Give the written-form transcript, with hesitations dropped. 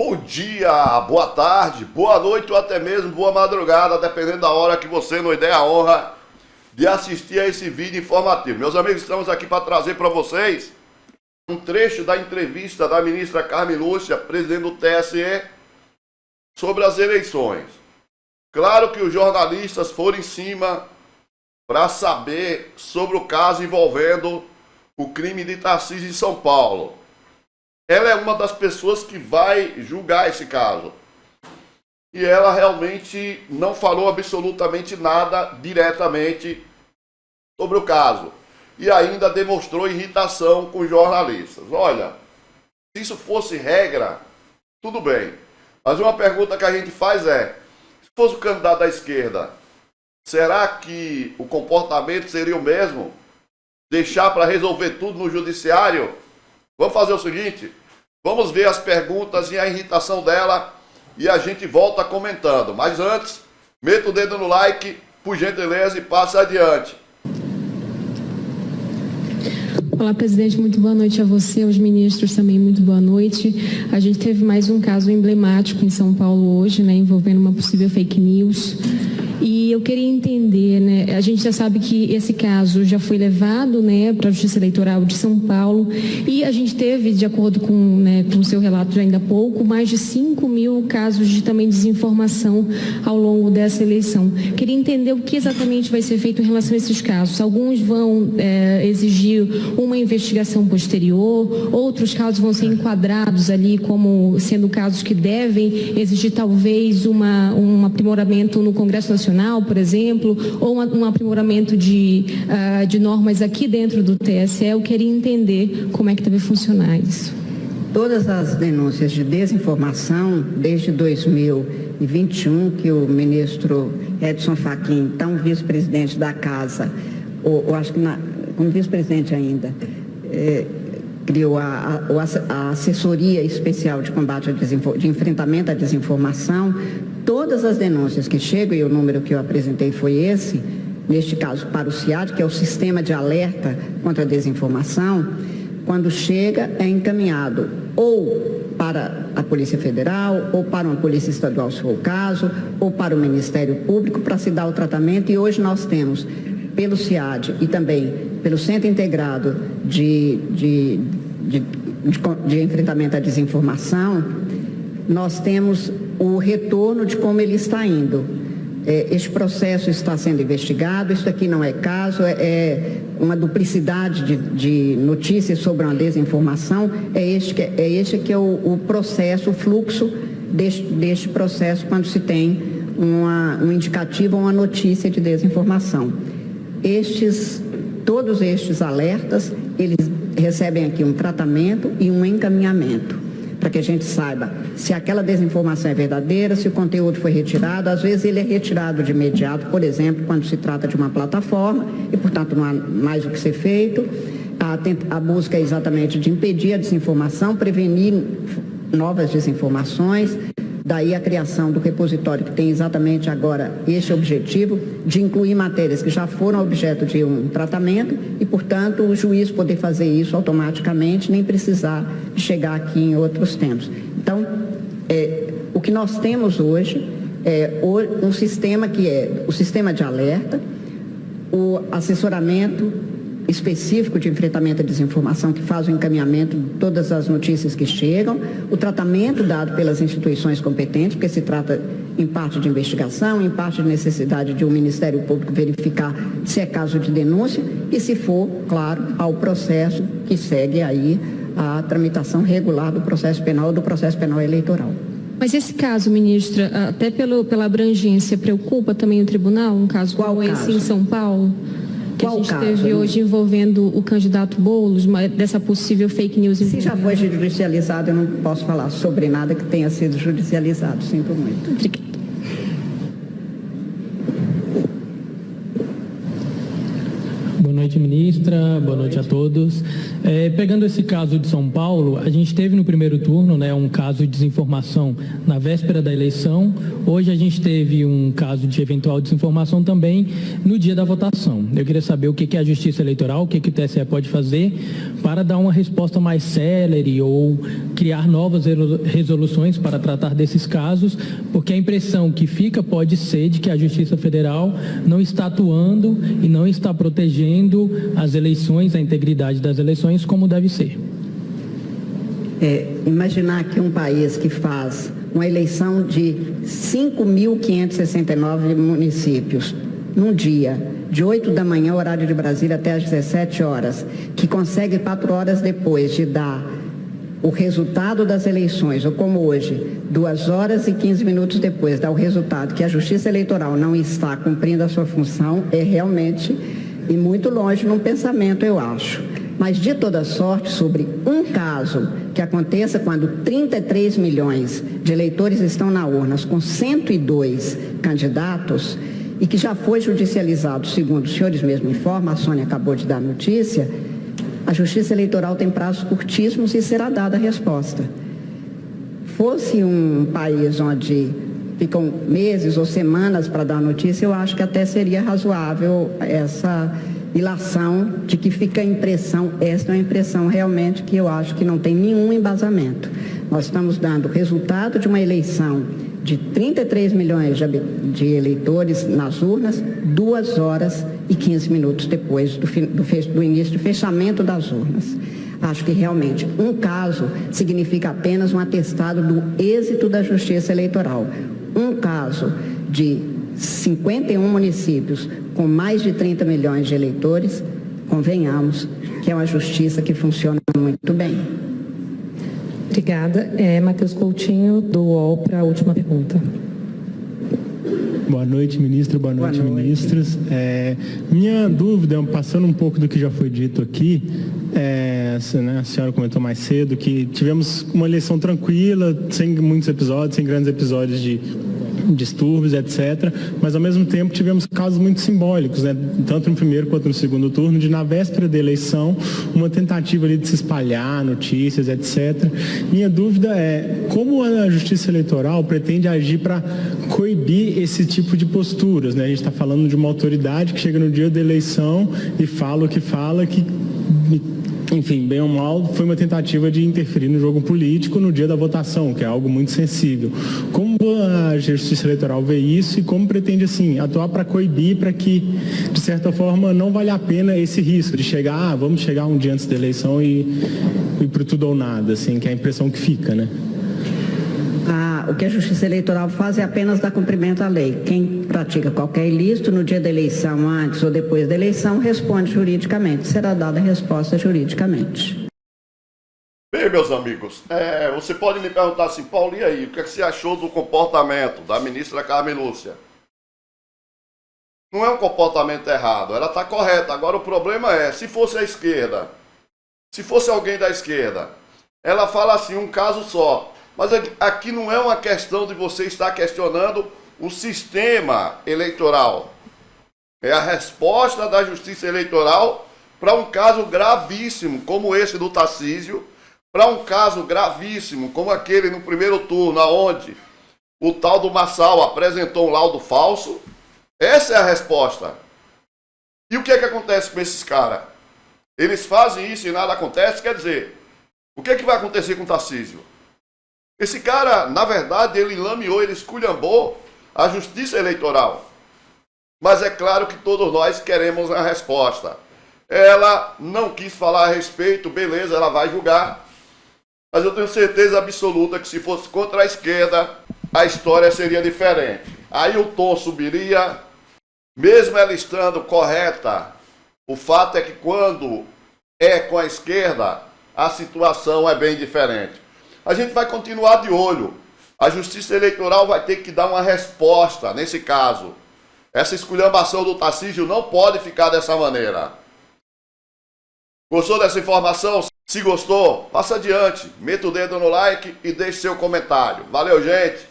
Bom dia, boa tarde, boa noite ou até mesmo boa madrugada, dependendo da hora que você nos der a honra de assistir a esse vídeo informativo. Meus amigos, estamos aqui para trazer para vocês um trecho da entrevista da ministra Carmen Lúcia, presidente do TSE, sobre as eleições. Claro que os jornalistas foram em cima para saber sobre o caso envolvendo o crime de Tarcísio em São Paulo. Ela é uma das pessoas que vai julgar esse caso. E ela realmente não falou absolutamente nada diretamente sobre o caso. E ainda demonstrou irritação com os jornalistas. Olha, se isso fosse regra, tudo bem. Mas uma pergunta que a gente faz é, se fosse o candidato da esquerda, será que o comportamento seria o mesmo? Deixar para resolver tudo no judiciário? Vamos fazer o seguinte, vamos ver as perguntas e a irritação dela e a gente volta comentando. Mas antes, meta o dedo no like, por gentileza, e passe adiante. Olá, presidente, muito boa noite a você, aos ministros também, muito boa noite. A gente teve mais um caso emblemático em São Paulo hoje, envolvendo uma possível fake news. E eu queria entender, a gente já sabe que esse caso já foi levado, para a Justiça Eleitoral de São Paulo e a gente teve, de acordo com o seu relato de ainda há pouco, mais de 5 mil casos de também desinformação ao longo dessa eleição. Queria entender o que exatamente vai ser feito em relação a esses casos. Alguns vão exigir uma investigação posterior, outros casos vão ser enquadrados ali como sendo casos que devem exigir talvez um aprimoramento no Congresso Nacional, por exemplo, ou um aprimoramento de normas aqui dentro do TSE. Eu queria entender como é que deve funcionar isso. Todas as denúncias de desinformação, desde 2021, que o ministro Edson Fachin, então vice-presidente da Casa, ou acho que como vice-presidente ainda, criou a assessoria especial de combate de enfrentamento à desinformação. Todas as denúncias que chegam, e o número que eu apresentei foi esse, neste caso para o CIAD, que é o Sistema de Alerta contra a Desinformação, quando chega é encaminhado ou para a Polícia Federal, ou para uma Polícia Estadual, se for o caso, ou para o Ministério Público, para se dar o tratamento. E hoje nós temos, pelo CIAD e também pelo Centro Integrado de Enfrentamento à Desinformação, nós temos o retorno de como ele está indo. Este processo está sendo investigado, isso aqui não é caso, é uma duplicidade de notícias sobre uma desinformação, este que é o processo, o fluxo deste processo quando se tem um indicativo ou uma notícia de desinformação. Todos estes alertas, eles recebem aqui um tratamento e um encaminhamento, para que a gente saiba se aquela desinformação é verdadeira, se o conteúdo foi retirado. Às vezes ele é retirado de imediato, por exemplo, quando se trata de uma plataforma, e, portanto, não há mais o que ser feito. A busca é exatamente de impedir a desinformação, prevenir novas desinformações. Daí a criação do repositório, que tem exatamente agora este objetivo, de incluir matérias que já foram objeto de um tratamento e, portanto, o juiz poder fazer isso automaticamente, nem precisar chegar aqui em outros tempos. Então, o que nós temos hoje é um sistema que é o sistema de alerta, o assessoramento específico de enfrentamento à desinformação, que faz o encaminhamento de todas as notícias que chegam, o tratamento dado pelas instituições competentes, porque se trata em parte de investigação, em parte de necessidade de um Ministério Público verificar se é caso de denúncia e, se for, claro, ao processo que segue aí a tramitação regular do processo penal ou do processo penal eleitoral. Mas esse caso, ministra, até pela abrangência, preocupa também o tribunal? Um caso como esse em São Paulo? Que a gente teve hoje envolvendo o candidato Boulos, dessa possível fake news. Se já foi judicializado, eu não posso falar sobre nada que tenha sido judicializado. Sinto muito. Obrigada. Boa noite. noite, ministra. Boa noite a todos. Pegando esse caso de São Paulo, a gente teve no primeiro turno, né, um caso de desinformação na véspera da eleição. Hoje a gente teve um caso de eventual desinformação também no dia da votação. Eu queria saber o que é a Justiça Eleitoral, o que o TSE pode fazer para dar uma resposta mais célere ou criar novas resoluções para tratar desses casos, porque a impressão que fica pode ser de que a Justiça Federal não está atuando e não está protegendo as eleições, a integridade das eleições como deve ser. Imaginar que um país que faz uma eleição de 5.569 municípios num dia, de 8 da manhã, horário de Brasília, até às 17 horas, que consegue 4 horas depois de dar o resultado das eleições, ou como hoje, 2 horas e 15 minutos depois, dá o resultado que a Justiça Eleitoral não está cumprindo a sua função, é realmente e muito longe num pensamento, eu acho. Mas, de toda sorte, sobre um caso que aconteça quando 33 milhões de eleitores estão na urnas com 102 candidatos e que já foi judicializado, segundo os senhores mesmos informam, a Sônia acabou de dar notícia, a Justiça Eleitoral tem prazos curtíssimos e será dada a resposta. Fosse um país onde ficam meses ou semanas para dar notícia, eu acho que até seria razoável essa ilação de que fica a impressão, esta é uma impressão realmente que eu acho que não tem nenhum embasamento. Nós estamos dando resultado de uma eleição de 33 milhões de eleitores nas urnas, 2 horas e 15 minutos depois do início do fechamento das urnas. Acho que realmente um caso significa apenas um atestado do êxito da Justiça Eleitoral. Um caso de 51 municípios com mais de 30 milhões de eleitores, convenhamos que é uma justiça que funciona muito bem. Obrigada. Matheus Coutinho, do UOL, para a última pergunta. Boa noite, ministra. Boa noite, ministras. Minha dúvida, passando um pouco do que já foi dito aqui, a senhora comentou mais cedo que tivemos uma eleição tranquila, sem muitos episódios, sem grandes episódios de distúrbios, etc. Mas, ao mesmo tempo, tivemos casos muito simbólicos, né? Tanto no primeiro quanto no segundo turno, de, na véspera da eleição, uma tentativa ali de se espalhar notícias, etc. Minha dúvida é como a Justiça Eleitoral pretende agir para coibir esse tipo de posturas, né? A gente está falando de uma autoridade que chega no dia da eleição e fala o que fala, que, enfim, bem ou mal, foi uma tentativa de interferir no jogo político no dia da votação, que é algo muito sensível. Como a Justiça Eleitoral vê isso e como pretende, assim, atuar para coibir, para que, de certa forma, não vale a pena esse risco de chegar, vamos chegar um dia antes da eleição e para tudo ou nada, assim, que é a impressão que fica, né? O que a Justiça Eleitoral faz é apenas dar cumprimento à lei. Quem pratica qualquer ilícito no dia da eleição, antes ou depois da eleição, responde juridicamente. Será dada a resposta juridicamente. Bem, meus amigos, você pode me perguntar assim, Paulo, e aí, o que você achou do comportamento da ministra Carmen Lúcia? Não é um comportamento errado, ela está correta. Agora o problema é, se fosse a esquerda, se fosse alguém da esquerda, ela fala assim, um caso só. Mas aqui não é uma questão de você estar questionando o sistema eleitoral. É a resposta da Justiça Eleitoral para um caso gravíssimo, como esse do Tarcísio, para um caso gravíssimo, como aquele no primeiro turno, onde o tal do Marçal apresentou um laudo falso. Essa é a resposta. E o que é que acontece com esses caras? Eles fazem isso e nada acontece, quer dizer, o que é que vai acontecer com o Tarcísio? Esse cara, na verdade, ele lameou, ele esculhambou a Justiça Eleitoral. Mas é claro que todos nós queremos a resposta. Ela não quis falar a respeito, beleza, ela vai julgar. Mas eu tenho certeza absoluta que se fosse contra a esquerda, a história seria diferente. Aí o tom subiria, mesmo ela estando correta. O fato é que quando é com a esquerda, a situação é bem diferente. A gente vai continuar de olho. A Justiça Eleitoral vai ter que dar uma resposta nesse caso. Essa esculhambação do Tarcísio não pode ficar dessa maneira. Gostou dessa informação? Se gostou, passa adiante, meta o dedo no like e deixe seu comentário. Valeu, gente!